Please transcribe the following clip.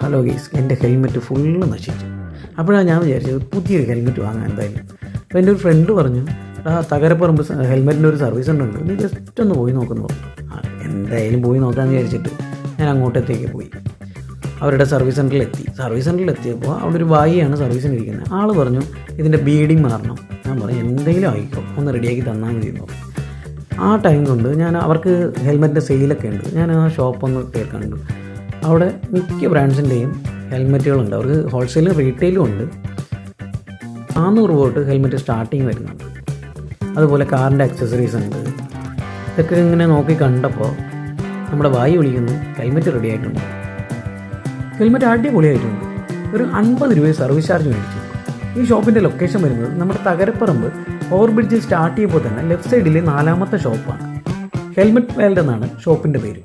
Hello ഗീസ്, എൻ്റെ helmet full നശിച്ചു. അപ്പോഴാണ് ഞാൻ വിചാരിച്ചത് പുതിയൊരു ഹെൽമെറ്റ് വാങ്ങാൻ എന്തായാലും. അപ്പോൾ എൻ്റെ ഒരു ഫ്രണ്ട് പറഞ്ഞു, തകരപ്പറമ്പ് ഹെൽമെറ്റിൻ്റെ ഒരു സർവീസ് സെൻ്റർ ഉണ്ട്, നീ ജസ്റ്റ് ഒന്ന് പോയി നോക്കുന്നു. എന്തായാലും പോയി നോക്കാമെന്ന് വിചാരിച്ചിട്ട് ഞാൻ അങ്ങോട്ടത്തേക്ക് പോയി. അവരുടെ സർവീസ് സെൻ്ററിലെത്തിയപ്പോൾ അവിടെ ഒരു ബായിയാണ് സർവീസിന് ഇരിക്കുന്നത്. ആൾ പറഞ്ഞു ഇതിൻ്റെ ബീഡിങ് മാറണം. ഞാൻ പറഞ്ഞു എന്തെങ്കിലും ആയിക്കോ, ഒന്ന് റെഡിയാക്കി തന്നാൽ മതി എന്ന് പറഞ്ഞു. ആ ടൈം കൊണ്ട് ഞാൻ അവർക്ക് ഹെൽമെറ്റിൻ്റെ സെയിലൊക്കെ ഉണ്ട്, ഞാൻ ആ ഷോപ്പൊന്ന് കണ്ടു. അവിടെ മിക്ക ബ്രാൻഡ്സിൻ്റെയും ഹെൽമെറ്റുകളുണ്ട്. അവർക്ക് ഹോൾസെയിലും റീറ്റെയിലും ഉണ്ട്. 400 രൂപ തൊട്ട് ഹെൽമെറ്റ് സ്റ്റാർട്ടിങ് വരുന്നുണ്ട്. അതുപോലെ കാറിൻ്റെ അക്സസറീസ് ഉണ്ട്. ഇതൊക്കെ ഇങ്ങനെ നോക്കി കണ്ടപ്പോൾ നമ്മുടെ ഭായി വിളിക്കുന്നു, ഹെൽമെറ്റ് റെഡി ആയിട്ടുണ്ട്. ഹെൽമെറ്റ് അടിപൊളിയായിട്ടുണ്ട്. ഒരു 50 രൂപ സർവീസ് ചാർജ് മേടിച്ചു. ഈ ഷോപ്പിൻ്റെ ലൊക്കേഷൻ വരുന്നത് നമ്മുടെ തകരപ്പറമ്പ് ഓവർ ബ്രിഡ്ജിൽ സ്റ്റാർട്ട് ചെയ്യുമ്പോൾ തന്നെ ലെഫ്റ്റ് സൈഡിലെ 4ാമത്തെ ഷോപ്പാണ്. ഹെൽമെറ്റ് വേൾഡ് എന്നാണ് ഷോപ്പിൻ്റെ പേര്.